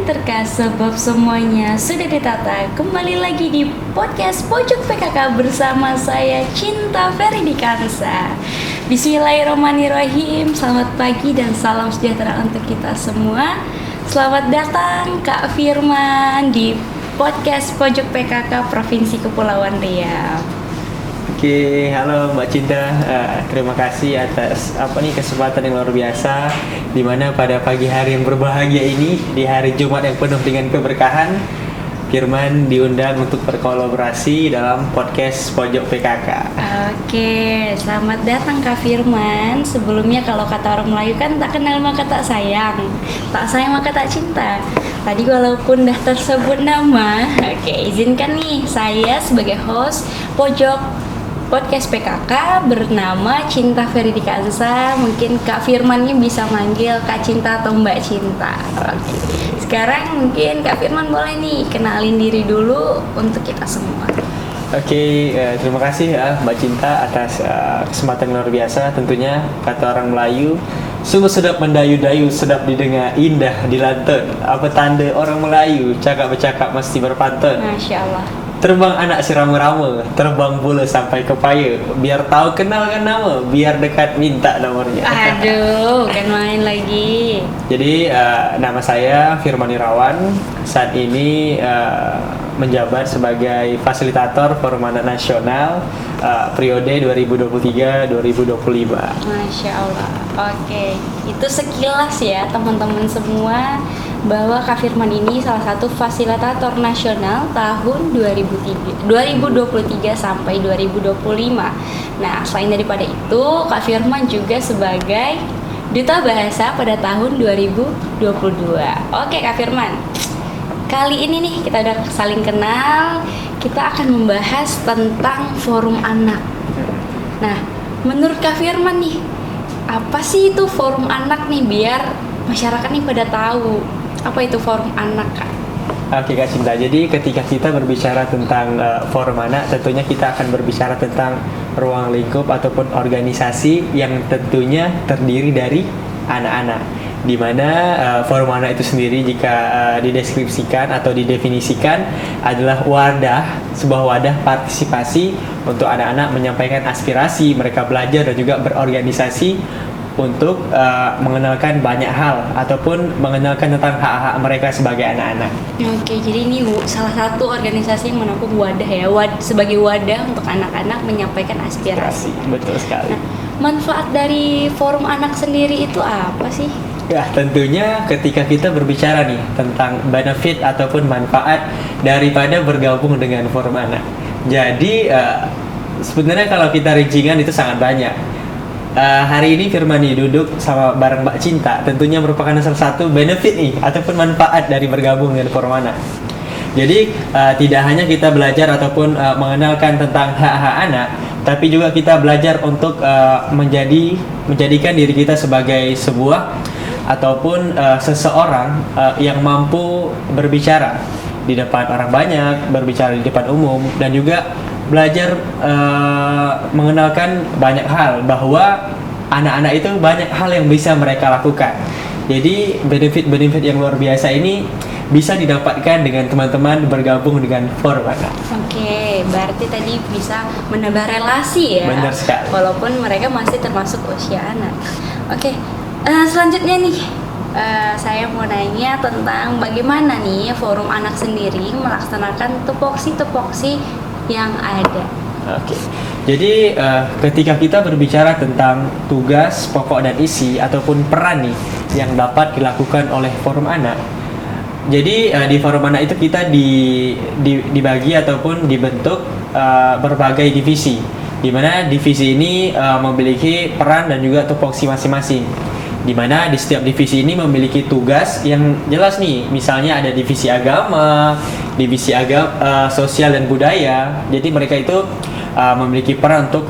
diterka sebab semuanya sudah ditata. Kembali lagi di podcast Pojok PKK bersama saya Cinta Feridikansa. Bismillahirrahmanirrahim. Selamat pagi dan salam sejahtera untuk kita semua. Selamat datang Kak Firman di podcast Pojok PKK Provinsi Kepulauan Riau. Oke, halo Mbak Cinta. Terima kasih atas kesempatan yang luar biasa, di mana pada pagi hari yang berbahagia ini, di hari Jumat yang penuh dengan keberkahan, Firman diundang untuk berkolaborasi dalam podcast Pojok PKK. Oke, selamat datang Kak Firman. Sebelumnya kalau kata orang Melayu kan tak kenal maka tak sayang maka tak cinta. Tadi walaupun dah tersebut nama, izinkan nih saya sebagai host Pojok Podcast PKK bernama Cinta Feridikansa. Mungkin Kak Firman ini bisa manggil Kak Cinta atau Mbak Cinta. Oke. Sekarang mungkin Kak Firman boleh nih kenalin diri dulu untuk kita semua. Oke, terima kasih Mbak Cinta atas kesempatan luar biasa. Tentunya kata orang Melayu, sungguh sedap mendayu-dayu, sedap didengar, indah dilantun. Apa tanda orang Melayu, cakap bercakap mesti berpantun. Masya Allah. Terbang anak si rama-rama, terbang pula sampai ke paya. Biar tahu kenalkan nama, biar dekat minta nomornya. Aduh, kan main lagi. Jadi nama saya Firman Irawan. Saat ini menjabat sebagai fasilitator Forum Anak Nasional periode 2023-2025. Masya Allah. Oke, itu sekilas ya teman-teman semua, bahwa Kak Firman ini salah satu fasilitator nasional tahun 2023 sampai 2025. Nah, selain daripada itu, Kak Firman juga sebagai Duta Bahasa pada tahun 2022. Oke Kak Firman, kali ini nih kita udah saling kenal, kita akan membahas tentang Forum Anak. Nah, menurut Kak Firman nih, apa sih itu Forum Anak nih, biar masyarakat nih pada tahu apa itu Forum Anak, Kak? Oke Kak Cinta, jadi ketika kita berbicara tentang Forum Anak, tentunya kita akan berbicara tentang ruang lingkup ataupun organisasi yang tentunya terdiri dari anak-anak, di mana Forum Anak itu sendiri jika dideskripsikan atau didefinisikan adalah sebuah wadah partisipasi untuk anak-anak menyampaikan aspirasi, mereka belajar dan juga berorganisasi untuk mengenalkan banyak hal ataupun mengenalkan tentang hak-hak mereka sebagai anak-anak. Oke, jadi ini salah satu organisasi yang menampung wadah ya, sebagai wadah untuk anak-anak menyampaikan aspirasi. Betul sekali. Nah, manfaat dari Forum Anak sendiri itu apa sih? Ya, tentunya ketika kita berbicara nih tentang benefit ataupun manfaat daripada bergabung dengan Forum Anak. Jadi sebenarnya kalau kita rincingan itu sangat banyak. Hari ini Firman nih duduk sama bareng Mbak Cinta, tentunya merupakan salah satu benefit nih ataupun manfaat dari bergabung dengan Forum Anak. Jadi tidak hanya kita belajar ataupun mengenalkan tentang hak-hak anak, tapi juga kita belajar untuk menjadikan diri kita sebagai sebuah ataupun seseorang yang mampu berbicara di depan orang banyak, berbicara di depan umum, dan juga belajar mengenalkan banyak hal, bahwa anak-anak itu banyak hal yang bisa mereka lakukan. Jadi benefit-benefit yang luar biasa ini bisa didapatkan dengan teman-teman bergabung dengan Forum Anak. Oke, berarti tadi bisa menambah relasi ya. Benar sekali. Walaupun mereka masih termasuk usia anak. Oke, selanjutnya nih, saya mau nanya tentang bagaimana nih Forum Anak sendiri melaksanakan tupoksi yang ada. Oke. Jadi ketika kita berbicara tentang tugas, pokok dan isi ataupun peran nih yang dapat dilakukan oleh Forum Anak. Jadi di Forum Anak itu kita dibagi ataupun dibentuk berbagai divisi, di mana divisi ini memiliki peran dan juga tupoksi masing-masing. Di mana di setiap divisi ini memiliki tugas yang jelas nih. Misalnya ada divisi agama, sosial dan budaya. Jadi mereka itu memiliki peran untuk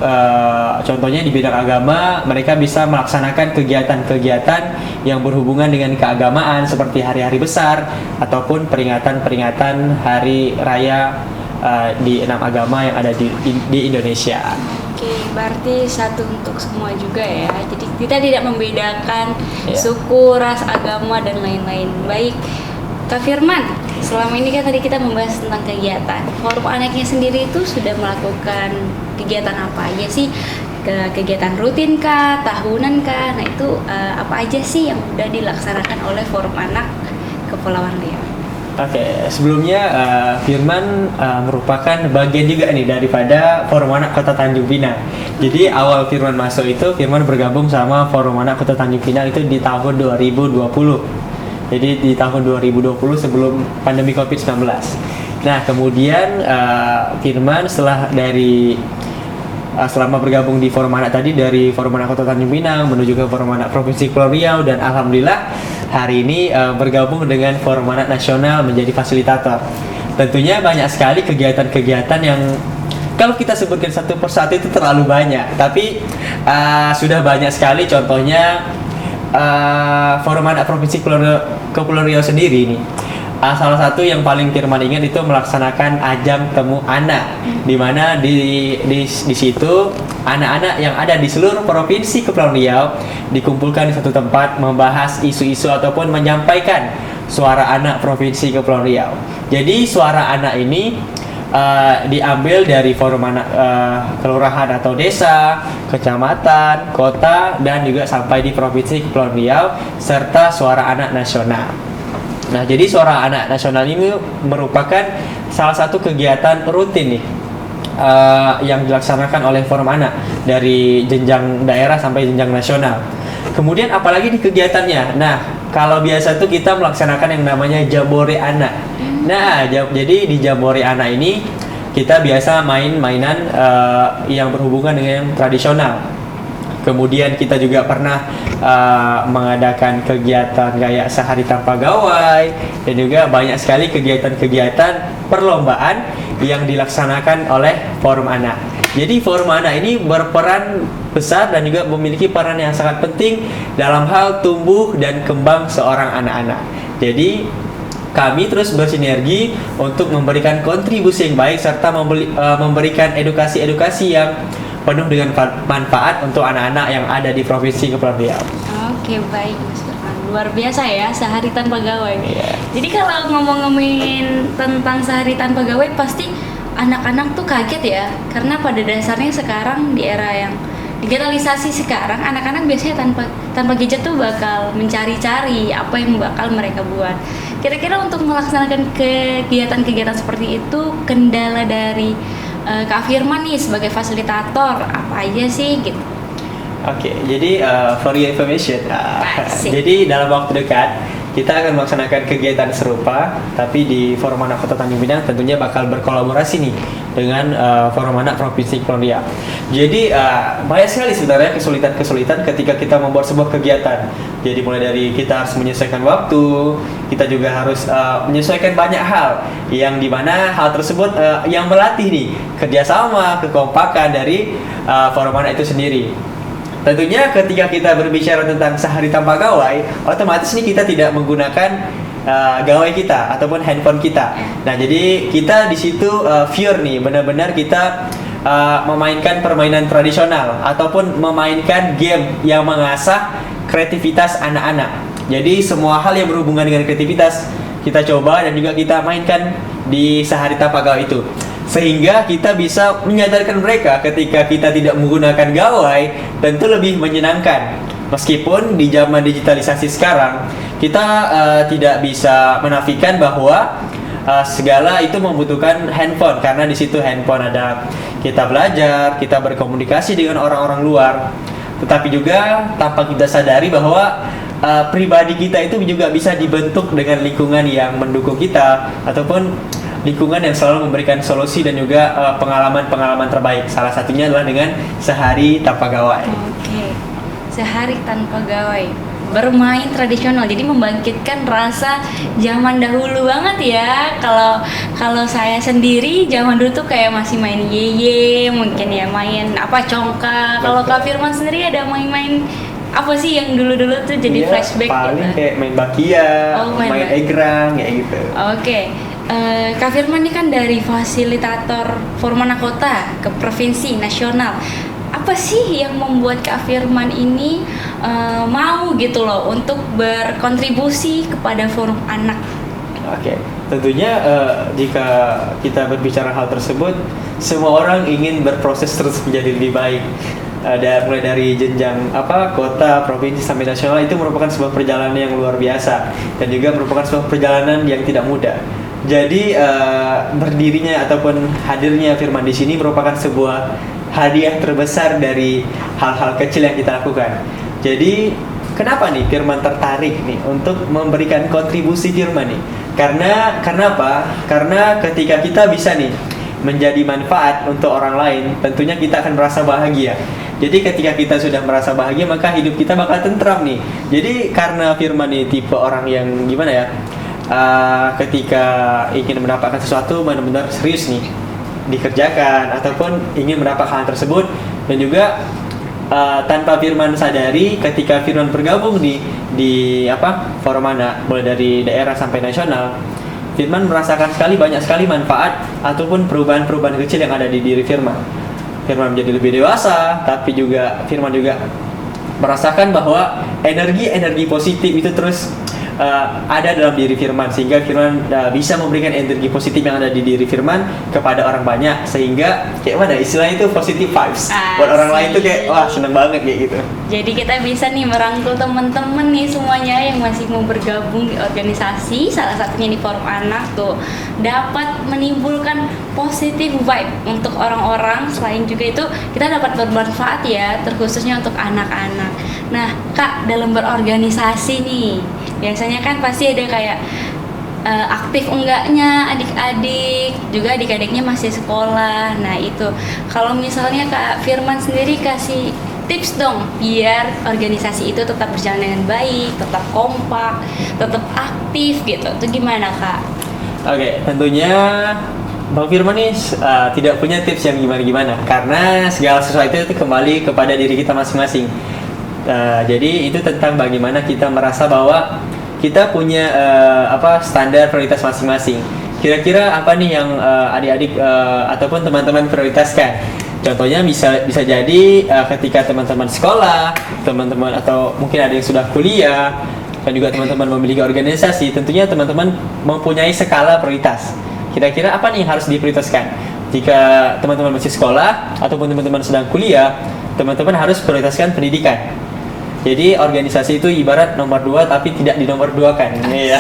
contohnya di bidang agama, mereka bisa melaksanakan kegiatan-kegiatan yang berhubungan dengan keagamaan seperti hari-hari besar ataupun peringatan-peringatan hari raya di 6 agama yang ada di Indonesia. Oke, berarti satu untuk semua juga ya. Jadi kita tidak membedakan suku, ras, agama dan lain-lain. Baik. Kak Firman, selama ini kan tadi kita membahas tentang kegiatan. Forum Anaknya sendiri itu sudah melakukan kegiatan apa aja sih? Kegiatan rutin kah, tahunan kah? Nah itu apa aja sih yang sudah dilaksanakan oleh Forum Anak Kepulauan Riau? Oke, sebelumnya Firman merupakan bagian juga nih daripada Forum Anak Kota Tanjung Pinang. Jadi awal Firman masuk itu, Firman bergabung sama Forum Anak Kota Tanjung Pinang itu di tahun 2020. Jadi di tahun 2020 sebelum pandemi COVID-19. Nah, kemudian Firman selama bergabung di Forum Anak tadi, dari Forum Anak Kota Tanjung Pinang menuju ke Forum Anak Provinsi Kepulauan Riau, dan alhamdulillah hari ini bergabung dengan Forum Anak Nasional menjadi fasilitator. Tentunya banyak sekali kegiatan-kegiatan yang kalau kita sebutkan satu persatu itu terlalu banyak, tapi sudah banyak sekali. Contohnya Forum Anak Provinsi Kepulauan Riau sendiri nih, salah satu yang paling Firman ingat itu melaksanakan ajang temu anak, di mana di situ anak-anak yang ada di seluruh provinsi Kepulauan Riau dikumpulkan di satu tempat membahas isu-isu ataupun menyampaikan suara anak provinsi Kepulauan Riau. Jadi suara anak ini diambil dari forum anak kelurahan atau desa, kecamatan, kota, dan juga sampai di provinsi Kepulauan Riau, serta suara anak nasional. Nah, jadi suara anak nasional ini merupakan salah satu kegiatan rutin nih yang dilaksanakan oleh Forum Anak dari jenjang daerah sampai jenjang nasional. Kemudian apalagi di kegiatannya. Nah, kalau biasa tuh kita melaksanakan yang namanya Jambore Anak. Nah, jadi di Jambore Anak ini kita biasa mainan yang berhubungan dengan yang tradisional. Kemudian kita juga pernah mengadakan kegiatan kayak sehari tanpa gawai, dan juga banyak sekali kegiatan-kegiatan perlombaan yang dilaksanakan oleh Forum Anak. Jadi Forum Anak ini berperan besar dan juga memiliki peran yang sangat penting dalam hal tumbuh dan kembang seorang anak-anak. Jadi kami terus bersinergi untuk memberikan kontribusi yang baik serta memberikan edukasi-edukasi yang penuh dengan manfaat untuk anak-anak yang ada di Provinsi Kepulauan Riau. Oke, baik Mas Firman. Luar biasa ya, sehari tanpa gawai. Yeah. Jadi kalau ngomongin tentang sehari tanpa gawai, pasti anak-anak tuh kaget ya. Karena pada dasarnya sekarang di era yang digitalisasi sekarang, anak-anak biasanya tanpa gadget tuh bakal mencari-cari apa yang bakal mereka buat. Kira-kira untuk melaksanakan kegiatan-kegiatan seperti itu, kendala dari Kak Firman nih sebagai fasilitator apa aja sih gitu? Oke, jadi for your information, jadi dalam waktu dekat kita akan melaksanakan kegiatan serupa, tapi di Forum Anak Kota Tanjung Pinang tentunya bakal berkolaborasi nih dengan Forum Anak Provinsi Kepulauan Riau. Jadi banyak sekali sebenarnya kesulitan-kesulitan ketika kita membuat sebuah kegiatan. Jadi mulai dari kita harus menyesuaikan waktu, kita juga harus menyesuaikan banyak hal, yang dimana hal tersebut yang melatih nih kerjasama, kekompakan dari Forum Anak itu sendiri. Tentunya ketika kita berbicara tentang sehari tanpa gawai, otomatis nih kita tidak menggunakan gawai kita ataupun handphone kita. Nah, jadi kita di situ pure nih, benar-benar kita memainkan permainan tradisional ataupun memainkan game yang mengasah kreativitas anak-anak. Jadi semua hal yang berhubungan dengan kreativitas kita coba dan juga kita mainkan di sehari tanpa gawai itu, sehingga kita bisa menyadarkan mereka ketika kita tidak menggunakan gawai tentu lebih menyenangkan. Meskipun di zaman digitalisasi sekarang kita tidak bisa menafikan bahwa segala itu membutuhkan handphone, karena di situ handphone ada kita belajar, kita berkomunikasi dengan orang-orang luar. Tetapi juga tanpa kita sadari bahwa pribadi kita itu juga bisa dibentuk dengan lingkungan yang mendukung kita ataupun lingkungan yang selalu memberikan solusi dan juga pengalaman-pengalaman terbaik. Salah satunya adalah dengan sehari tanpa gawai. Oke, sehari tanpa gawai, bermain tradisional, jadi membangkitkan rasa zaman dahulu banget ya. Kalau saya sendiri zaman dulu tuh kayak masih main yeye, mungkin ya main apa congkak. Kalau Kak Firman sendiri ada main-main apa sih yang dulu-dulu tuh jadi flashback paling gitu? kayak main bakia, main egrang kayak gitu. Oke. Kak Firman ini kan dari fasilitator Forum Anak Kota ke provinsi nasional. Apa sih yang membuat Kak Firman ini mau gitu loh untuk berkontribusi kepada Forum Anak? Oke, tentunya jika kita berbicara hal tersebut, semua orang ingin berproses terus menjadi lebih baik. Mulai dari jenjang kota, provinsi sampai nasional, itu merupakan sebuah perjalanan yang luar biasa dan juga merupakan sebuah perjalanan yang tidak mudah. Jadi berdirinya ataupun hadirnya Firman di sini merupakan sebuah hadiah terbesar dari hal-hal kecil yang kita lakukan. Jadi kenapa nih Firman tertarik nih untuk memberikan kontribusi Firman nih? Karena apa? Karena ketika kita bisa nih menjadi manfaat untuk orang lain, tentunya kita akan merasa bahagia. Jadi ketika kita sudah merasa bahagia, maka hidup kita bakal tentram nih. Jadi karena Firman nih tipe orang yang gimana ya? Ketika ingin mendapatkan sesuatu benar-benar serius nih dikerjakan ataupun ingin mendapatkan hal tersebut, dan juga tanpa Firman sadari, ketika Firman bergabung di Forum-Anak, mulai dari daerah sampai nasional, Firman merasakan banyak sekali manfaat ataupun perubahan-perubahan kecil yang ada di diri Firman. Firman menjadi lebih dewasa, tapi juga Firman juga merasakan bahwa energi positif itu terus ada dalam diri Firman, sehingga Firman bisa memberikan energi positif yang ada di diri Firman kepada orang banyak, sehingga kayak mana istilahnya itu positive vibes buat orang lain tuh kayak wah seneng banget kayak gitu. Jadi kita bisa nih merangkul teman-teman nih semuanya yang masih mau bergabung di organisasi, salah satunya di Forum Anak tuh, dapat menimbulkan positive vibe untuk orang-orang. Selain juga itu kita dapat bermanfaat ya, terkhususnya untuk anak-anak. Nah Kak, dalam berorganisasi nih biasanya kan pasti ada kayak aktif enggaknya adik-adik, juga adik-adiknya masih sekolah. Nah itu kalau misalnya Kak Firman sendiri kasih tips dong biar organisasi itu tetap berjalan dengan baik, tetap kompak, tetap aktif gitu, itu gimana Kak? Oke, tentunya Bang Firman nih tidak punya tips yang gimana-gimana, karena segala sesuatu itu kembali kepada diri kita masing-masing. Jadi itu tentang bagaimana kita merasa bahwa kita punya standar prioritas masing-masing. Kira-kira apa nih yang adik-adik ataupun teman-teman prioritaskan? Contohnya bisa jadi ketika teman-teman sekolah, teman-teman atau mungkin ada yang sudah kuliah, dan juga teman-teman memiliki organisasi, tentunya teman-teman mempunyai skala prioritas. Kira-kira apa nih yang harus diprioritaskan? Jika teman-teman masih sekolah ataupun teman-teman sedang kuliah, teman-teman harus prioritaskan pendidikan. Jadi organisasi itu ibarat nomor 2 tapi tidak di nomor 2 kan. Iya,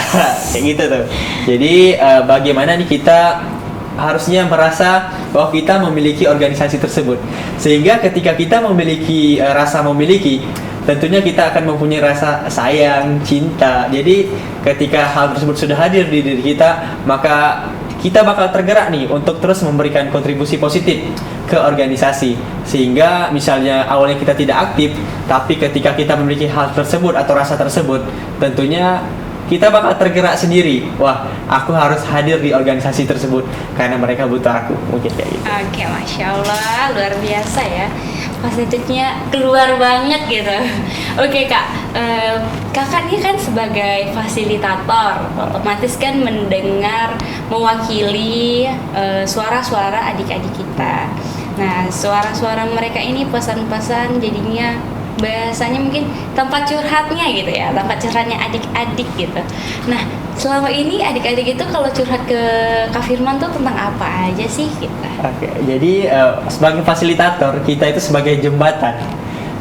kayak gitu tuh. Jadi bagaimana nih kita harusnya merasa bahwa kita memiliki organisasi tersebut. Sehingga ketika kita memiliki rasa memiliki, tentunya kita akan mempunyai rasa sayang, cinta. Jadi ketika hal tersebut sudah hadir di diri kita, maka kita bakal tergerak nih untuk terus memberikan kontribusi positif ke organisasi. Sehingga misalnya awalnya kita tidak aktif, tapi ketika kita memiliki hal tersebut atau rasa tersebut, tentunya kita bakal tergerak sendiri. Wah, aku harus hadir di organisasi tersebut karena mereka butuh aku. Mungkin kayak gitu. Oke, Masya Allah, luar biasa ya. Positifnya keluar banget gitu. Oke Kak, kakak ini kan sebagai fasilitator, otomatis kan mendengar, mewakili suara-suara adik-adik kita. Nah, suara-suara mereka ini pesan-pesan jadinya bahasanya mungkin tempat curhatnya gitu ya, tempat curhatnya adik-adik gitu. Nah, selama ini adik-adik itu kalau curhat ke Kak Firman tuh tentang apa aja sih gitu? Oke, jadi sebagai fasilitator kita itu sebagai jembatan.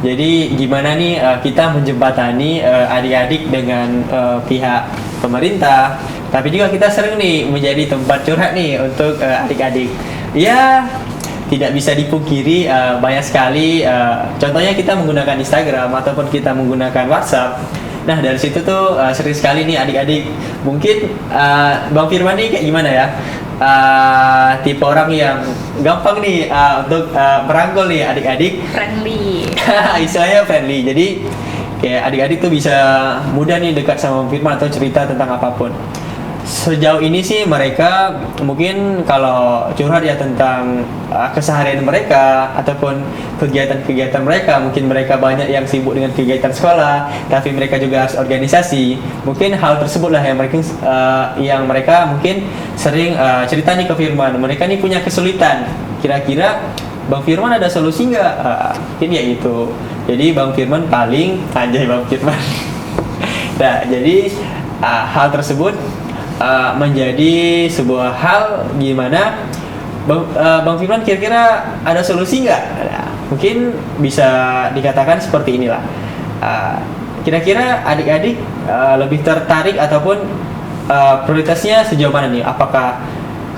Jadi gimana nih kita menjembatani adik-adik dengan pihak pemerintah, tapi juga kita sering nih menjadi tempat curhat nih untuk adik-adik. Ya, tidak bisa dipungkiri banyak sekali contohnya kita menggunakan Instagram ataupun kita menggunakan WhatsApp. Nah dari situ tuh sering sekali nih adik-adik, mungkin Bang Firman nih kayak gimana ya, tipe orang yang gampang nih untuk merangkul nih adik-adik, friendly. Istilahnya friendly. Jadi kayak adik-adik tuh bisa mudah nih dekat sama Bang Firman atau cerita tentang apapun. Sejauh ini sih mereka mungkin kalau curhat ya tentang keseharian mereka ataupun kegiatan-kegiatan mereka. Mungkin mereka banyak yang sibuk dengan kegiatan sekolah, tapi mereka juga harus organisasi. Mungkin hal tersebutlah yang mereka mungkin sering cerita nih ke Firman. Mereka nih punya kesulitan. Kira-kira Bang Firman ada solusi nggak? Mungkin ya itu. Jadi Bang Firman paling anjay Bang Firman. Nah, jadi hal tersebut menjadi sebuah hal gimana Bang Firman kira-kira ada solusi nggak? Nah, mungkin bisa dikatakan seperti inilah. Kira-kira adik-adik lebih tertarik ataupun prioritasnya sejauh mana nih? Apakah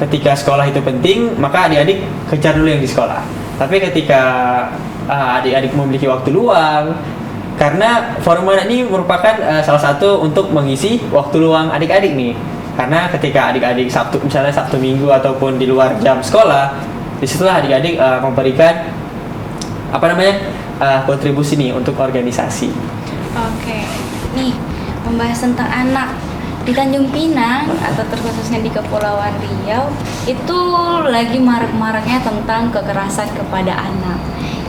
ketika sekolah itu penting, maka adik-adik kejar dulu yang di sekolah. Tapi ketika adik-adik memiliki waktu luang, karena forum anak ini merupakan salah satu untuk mengisi waktu luang adik-adik nih. Karena ketika adik-adik misalnya Sabtu Minggu ataupun di luar jam sekolah, disitulah adik-adik memberikan kontribusi nih untuk organisasi. Oke, nih membahas tentang anak di Tanjung Pinang atau terkhususnya di Kepulauan Riau itu lagi marak-maraknya tentang kekerasan kepada anak.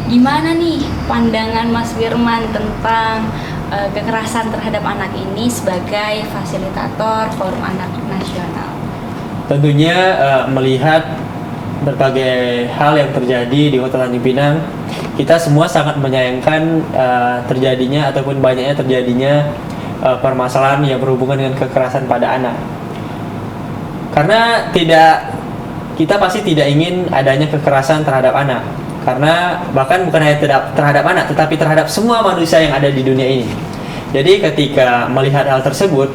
Gimana nih pandangan Mas Firman tentang kekerasan terhadap anak ini sebagai fasilitator Forum Anak Nasional? Tentunya melihat berbagai hal yang terjadi di Kota Tanjung Pinang, kita semua sangat menyayangkan terjadinya ataupun banyaknya terjadinya permasalahan yang berhubungan dengan kekerasan pada anak. Karena kita pasti tidak ingin adanya kekerasan terhadap anak. Karena bahkan bukan hanya terhadap anak, tetapi terhadap semua manusia yang ada di dunia ini. Jadi ketika melihat hal tersebut,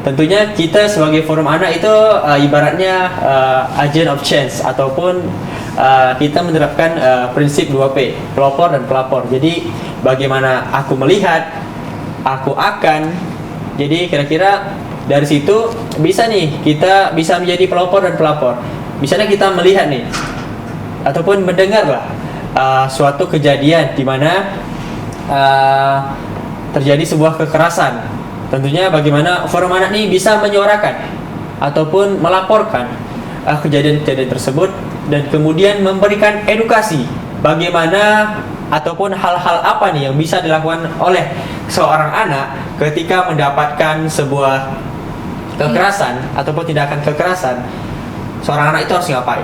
tentunya kita sebagai forum anak itu ibaratnya agent of change, ataupun kita menerapkan prinsip 2P, pelopor dan pelapor. Jadi bagaimana aku melihat, aku akan. Jadi kira-kira dari situ bisa nih kita bisa menjadi pelopor dan pelapor. Misalnya kita melihat nih ataupun mendengarlah suatu kejadian di mana terjadi sebuah kekerasan. Tentunya bagaimana forum anak ini bisa menyuarakan ataupun melaporkan kejadian-kejadian tersebut dan kemudian memberikan edukasi bagaimana ataupun hal-hal apa nih yang bisa dilakukan oleh seorang anak ketika mendapatkan sebuah kekerasan ataupun tindakan kekerasan. Seorang anak itu harus ngapain?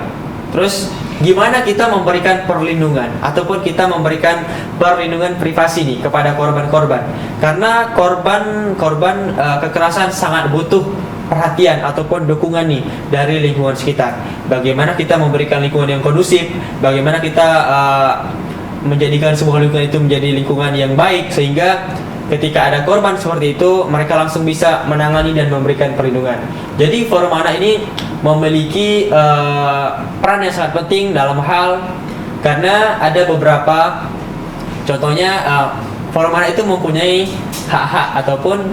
Terus gimana kita memberikan perlindungan ataupun kita memberikan perlindungan privasi nih kepada korban-korban, karena korban kekerasan sangat butuh perhatian ataupun dukungan nih dari lingkungan sekitar. Bagaimana kita memberikan lingkungan yang kondusif, bagaimana kita menjadikan sebuah lingkungan itu menjadi lingkungan yang baik sehingga ketika ada korban seperti itu mereka langsung bisa menangani dan memberikan perlindungan. Jadi forum anak ini memiliki peran yang sangat penting dalam hal, karena ada beberapa contohnya forum anak itu mempunyai hak-hak ataupun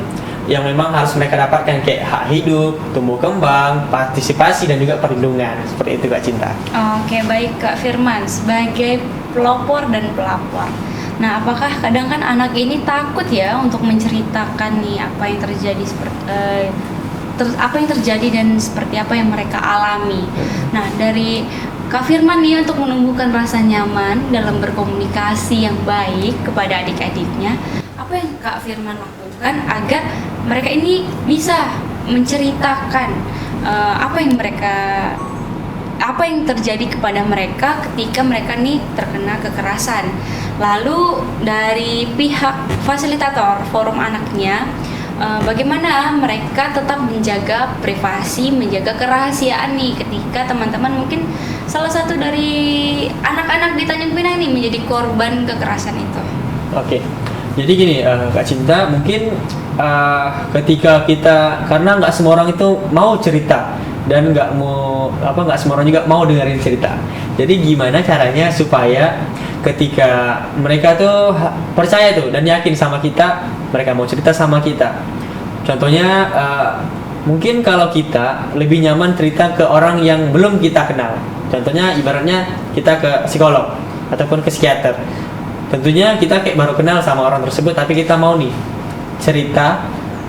yang memang harus mereka dapatkan, kayak hak hidup, tumbuh kembang, partisipasi dan juga perlindungan. Seperti itu Kak Cinta. Oke, baik Kak Firman, sebagai pelopor dan pelapor. Nah, apakah kadang kan anak ini takut ya untuk menceritakan nih apa yang terjadi apa yang terjadi dan seperti apa yang mereka alami. Nah, dari Kak Firman nih untuk menumbuhkan rasa nyaman dalam berkomunikasi yang baik kepada adik-adiknya, apa yang Kak Firman lakukan agar mereka ini bisa menceritakan apa yang terjadi kepada mereka ketika mereka nih terkena kekerasan. Lalu dari pihak fasilitator forum anaknya, bagaimana mereka tetap menjaga privasi, menjaga kerahasiaan nih ketika teman-teman mungkin salah satu dari anak-anak di Tanjung Pinang nih menjadi korban kekerasan itu. Oke. Jadi gini Kak Cinta, mungkin ketika kita, karena nggak semua orang itu mau cerita dan nggak semua orang juga mau dengerin cerita. Jadi gimana caranya supaya ketika mereka tuh percaya tuh dan yakin sama kita, mereka mau cerita sama kita. Contohnya mungkin kalau kita lebih nyaman cerita ke orang yang belum kita kenal. Contohnya ibaratnya kita ke psikolog ataupun ke psikiater. Tentunya kita kayak baru kenal sama orang tersebut, tapi kita mau nih cerita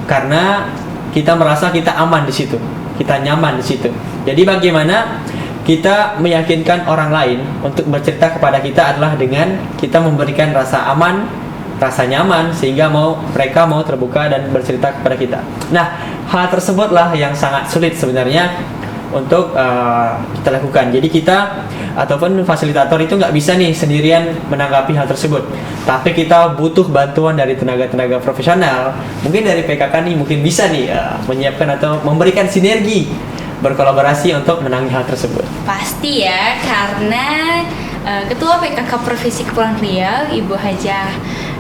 karena kita merasa kita aman di situ, kita nyaman di situ. Jadi bagaimana kita meyakinkan orang lain untuk bercerita kepada kita adalah dengan kita memberikan rasa aman, rasa nyaman, sehingga mereka mau terbuka dan bercerita kepada kita. Nah, hal tersebutlah yang sangat sulit sebenarnya untuk kita lakukan. Jadi kita ataupun fasilitator itu nggak bisa nih sendirian menanggapi hal tersebut, tapi kita butuh bantuan dari tenaga-tenaga profesional. Mungkin dari PKK nih mungkin bisa nih menyiapkan atau memberikan sinergi berkolaborasi untuk menangani hal tersebut. Pasti ya, karena Ketua PKK Provinsi Kepulauan Riau, Ibu Hajah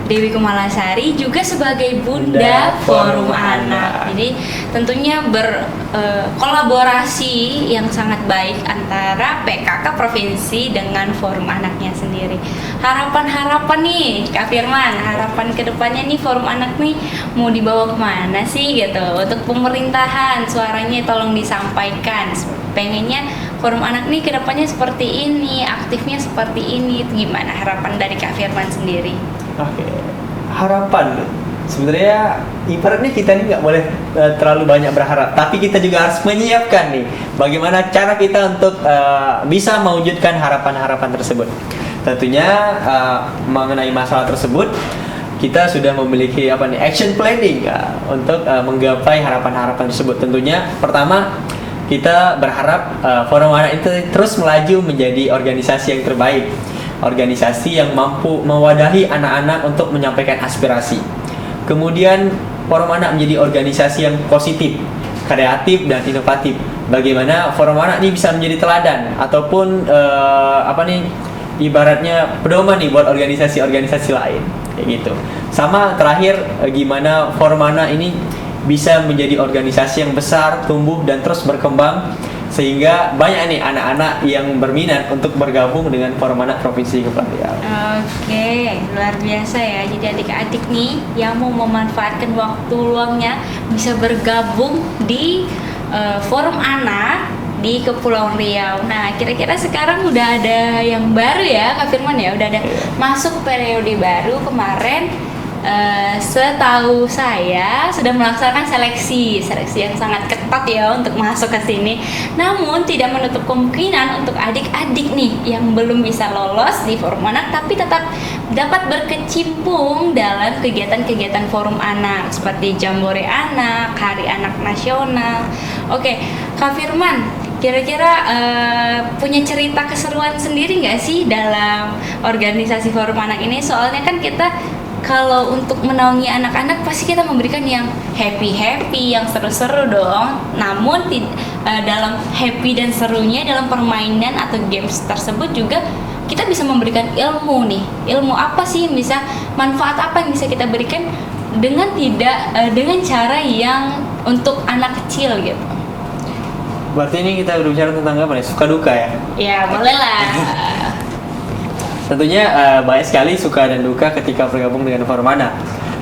Dewi Kumalasari juga sebagai Bunda Forum Anak. Jadi tentunya berkolaborasi yang sangat baik antara PKK Provinsi dengan Forum Anaknya sendiri. Harapan-harapan nih Kak Firman, harapan kedepannya nih Forum Anak nih mau dibawa kemana sih gitu? Untuk pemerintahan suaranya tolong disampaikan. Pengennya Forum Anak nih kedepannya seperti ini, aktifnya seperti ini. Itu gimana harapan dari Kak Firman sendiri? Oke, harapan sebenarnya ibaratnya kita ini nggak boleh terlalu banyak berharap, tapi kita juga harus menyiapkan nih bagaimana cara kita untuk bisa mewujudkan harapan-harapan tersebut. Tentunya mengenai masalah tersebut kita sudah memiliki action planning untuk menggapai harapan-harapan tersebut. Tentunya pertama kita berharap Forum Anak itu terus melaju menjadi organisasi yang terbaik, organisasi yang mampu mewadahi anak-anak untuk menyampaikan aspirasi. Kemudian Forum Anak menjadi organisasi yang positif, kreatif dan inovatif. Bagaimana Forum Anak ini bisa menjadi teladan ataupun ibaratnya pedoman nih buat organisasi-organisasi lain kayak gitu. Sama terakhir gimana Forum Anak ini bisa menjadi organisasi yang besar, tumbuh dan terus berkembang sehingga banyak nih anak-anak yang berminat untuk bergabung dengan Forum Anak Provinsi Kepulauan Riau. Oke, luar biasa ya. Jadi adik-adik nih yang mau memanfaatkan waktu luangnya bisa bergabung di Forum Anak di Kepulauan Riau. Nah, kira-kira sekarang udah ada yang baru ya, Kak Firman ya, udah ada masuk periode baru kemarin. Setahu saya sudah melaksanakan seleksi yang sangat ketat ya untuk masuk ke sini. Namun tidak menutup kemungkinan untuk adik-adik nih yang belum bisa lolos di Forum Anak tapi tetap dapat berkecimpung dalam kegiatan-kegiatan Forum Anak seperti Jambore Anak, Hari Anak Nasional. Oke, Kak Firman, kira-kira punya cerita keseruan sendiri nggak sih dalam organisasi Forum Anak ini? Soalnya kan kita kalau untuk menaungi anak-anak pasti kita memberikan yang happy, yang seru-seru dong. Namun dalam happy dan serunya dalam permainan atau games tersebut juga kita bisa memberikan ilmu nih. Ilmu apa sih yang bisa, manfaat apa yang bisa kita berikan dengan cara yang untuk anak kecil gitu. Berarti ini kita berbicara tentang apa nih? Suka duka ya? Ya, boleh lah. Tentunya banyak sekali suka dan duka ketika bergabung dengan Forum Anak.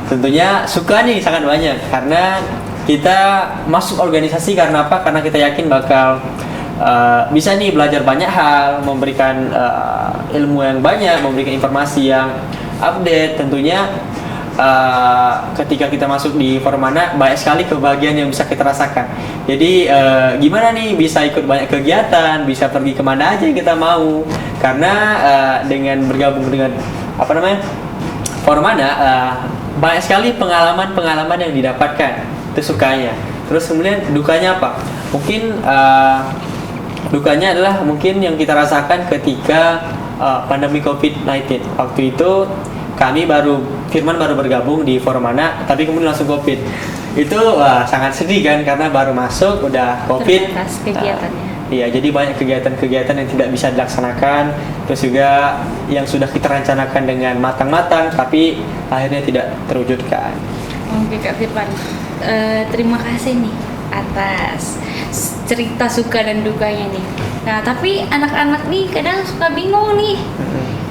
Tentunya suka nih sangat banyak karena kita masuk organisasi karena apa? Karena kita yakin bakal bisa nih belajar banyak hal, memberikan ilmu yang banyak, memberikan informasi yang update. Tentunya ketika kita masuk di Forum Anak banyak sekali kebahagiaan yang bisa kita rasakan. Jadi gimana nih bisa ikut banyak kegiatan, bisa pergi kemana aja yang kita mau. Karena dengan bergabung dengan Forum Anak banyak sekali pengalaman yang didapatkan. Itu sukanya. Terus kemudian dukanya apa? Mungkin dukanya adalah mungkin yang kita rasakan ketika pandemi COVID-19. Waktu itu Firman baru bergabung di Forum Anak, tapi kemudian langsung COVID. Itu sangat sedih kan, karena baru masuk udah COVID. Terbatas kegiatannya. Iya, jadi banyak kegiatan-kegiatan yang tidak bisa dilaksanakan. Terus juga yang sudah kita rencanakan dengan matang-matang, tapi akhirnya tidak terwujudkan. Oke Kak Firman, terima kasih nih atas cerita suka dan dukanya nih. Nah, tapi anak-anak nih kadang suka bingung nih.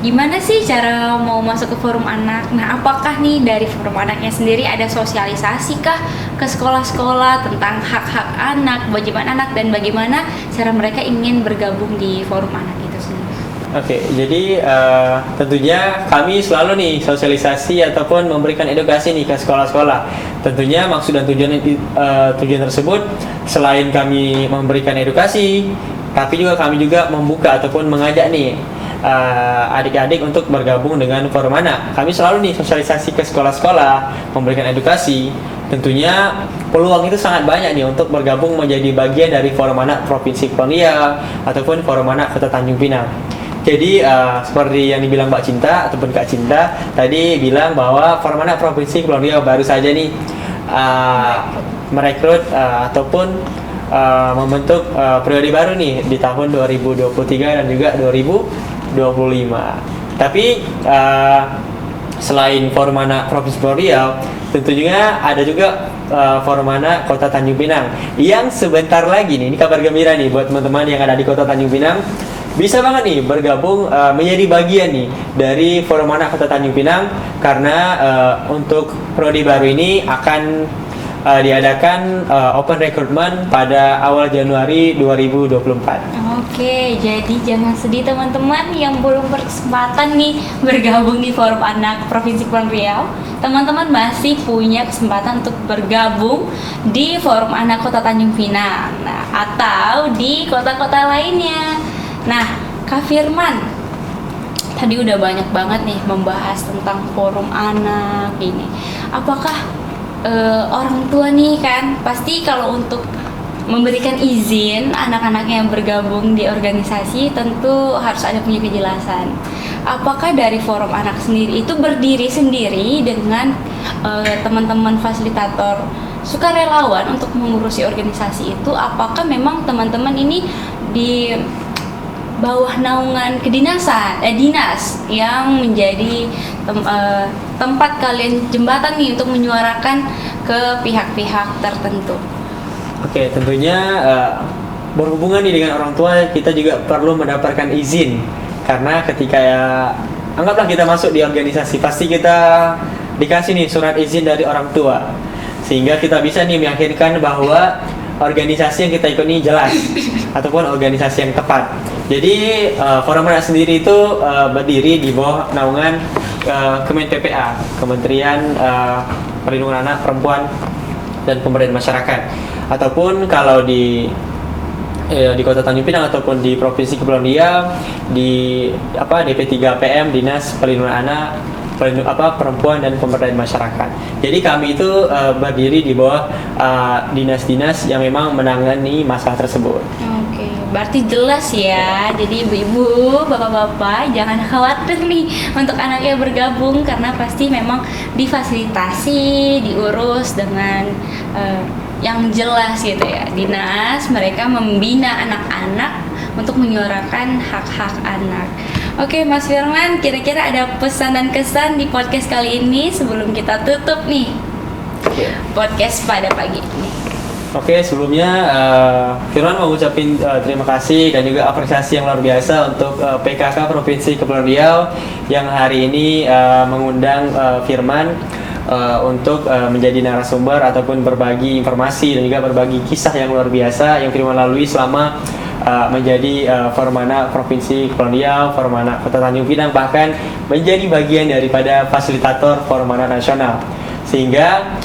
Gimana sih cara mau masuk ke Forum Anak? Nah, apakah nih dari Forum Anaknya sendiri ada sosialisasi kah ke sekolah-sekolah tentang hak-hak anak, kewajiban anak, dan bagaimana cara mereka ingin bergabung di Forum Anak itu sendiri? Oke, jadi tentunya kami selalu nih sosialisasi ataupun memberikan edukasi nih ke sekolah-sekolah. Tentunya maksud dan tujuan tersebut selain kami memberikan edukasi, tapi juga kami juga membuka ataupun mengajak nih adik-adik untuk bergabung dengan Forum Anak. Kami selalu nih sosialisasi ke sekolah-sekolah, memberikan edukasi. Tentunya peluang itu sangat banyak nih untuk bergabung menjadi bagian dari Forum Anak Provinsi Kepulauan Riau ataupun Forum Anak Kota Tanjung Pinang. Jadi seperti yang dibilang Mbak Cinta ataupun Kak Cinta tadi bilang bahwa Forum Anak Provinsi Kepulauan Riau baru saja nih merekrut ataupun membentuk periode baru nih di tahun 2023 dan juga 2025. Tapi selain Forum Anak Provinsi Kepulauan Riau, tentunya ada juga Forum Anak Kota Tanjung Pinang yang sebentar lagi nih, ini kabar gembira nih buat teman-teman yang ada di Kota Tanjung Pinang, bisa banget nih bergabung menjadi bagian nih dari Forum Anak Kota Tanjung Pinang karena untuk prodi baru ini akan diadakan open recruitment pada awal Januari 2024. Oke, jadi jangan sedih teman-teman yang belum berkesempatan nih bergabung di Forum Anak Provinsi Kepulauan Riau. Teman-teman masih punya kesempatan untuk bergabung di Forum Anak Kota Tanjung Pinang, atau di kota-kota lainnya. Nah, Kak Firman, tadi udah banyak banget nih membahas tentang Forum Anak ini. Apakah orang tua nih kan pasti kalau untuk memberikan izin anak-anaknya yang bergabung di organisasi tentu harus ada punya kejelasan. Apakah dari Forum Anak sendiri itu berdiri sendiri dengan teman-teman fasilitator sukarelawan untuk mengurusi organisasi itu? Apakah memang teman-teman ini di bawah naungan kedinasan, dinas yang menjadi tempat kalian jembatan nih untuk menyuarakan ke pihak-pihak tertentu? Oke, tentunya berhubungan nih dengan orang tua, kita juga perlu mendapatkan izin karena ketika anggaplah kita masuk di organisasi, pasti kita dikasih nih surat izin dari orang tua sehingga kita bisa nih meyakinkan bahwa organisasi yang kita ikut ini jelas ataupun organisasi yang tepat. Jadi Forum Anak sendiri itu berdiri di bawah naungan Kemen PPA, Kementerian Perlindungan Anak, Perempuan dan Pemberdayaan Masyarakat. Ataupun kalau di Kota Tanjung Pinang ataupun di Provinsi Kepulauan Riau di DP3PM, Dinas Perlindungan Anak, Perempuan dan Pemberdayaan Masyarakat. Jadi kami itu berdiri di bawah dinas-dinas yang memang menangani masalah tersebut. Oke, berarti jelas ya. Jadi ibu-ibu, bapak-bapak jangan khawatir nih untuk anaknya bergabung karena pasti memang difasilitasi, diurus dengan yang jelas gitu ya. Dinas mereka membina anak-anak untuk menyuarakan hak-hak anak. Oke Mas Firman, kira-kira ada pesan dan kesan di podcast kali ini sebelum kita tutup nih podcast pada pagi ini? Oke, sebelumnya Firman mau ucapin terima kasih dan juga apresiasi yang luar biasa untuk PKK Provinsi Kepulauan Riau yang hari ini mengundang Firman untuk menjadi narasumber ataupun berbagi informasi dan juga berbagi kisah yang luar biasa yang Firman lalui selama menjadi Forum Anak Provinsi Kepulauan Riau, Forum Anak Kota Tanjung Pinang, bahkan menjadi bagian daripada fasilitator Forum Anak Nasional. Sehingga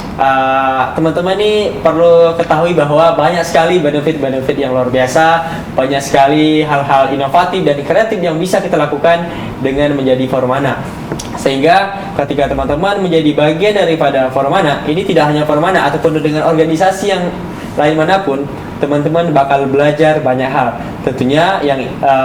teman-teman ini perlu ketahui bahwa banyak sekali benefit-benefit yang luar biasa, banyak sekali hal-hal inovatif dan kreatif yang bisa kita lakukan dengan menjadi Forum Anak. Sehingga ketika teman-teman menjadi bagian daripada Forum Anak, ini tidak hanya Forum Anak ataupun dengan organisasi yang lain manapun, teman-teman bakal belajar banyak hal. Tentunya yang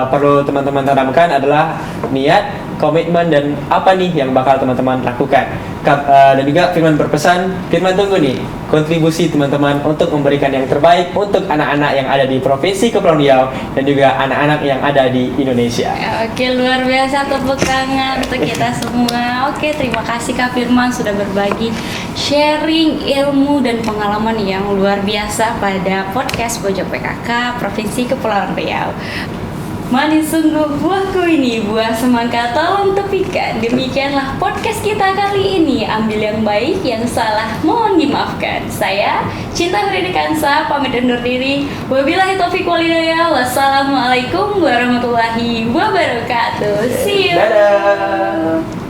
perlu teman-teman tanamkan adalah niat, komitmen, dan apa nih yang bakal teman-teman lakukan. Dan juga Firman berpesan, Firman tunggu nih kontribusi teman-teman untuk memberikan yang terbaik untuk anak-anak yang ada di Provinsi Kepulauan Riau dan juga anak-anak yang ada di Indonesia. Oke, luar biasa, tepuk tangan untuk kita semua. Oke, terima kasih Kak Firman sudah berbagi sharing ilmu dan pengalaman yang luar biasa pada podcast Pojok PKK Provinsi Kepulauan Riau. Manis sungguh buahku ini, buah semangka tolong tepikan. Demikianlah podcast kita kali ini. Ambil yang baik, yang salah mohon dimaafkan. Saya Cinta Huridikansa pamit undur diri. Wabillahi taufiq wal hidayah. Wassalamualaikum warahmatullahi wabarakatuh. See you. Dadah.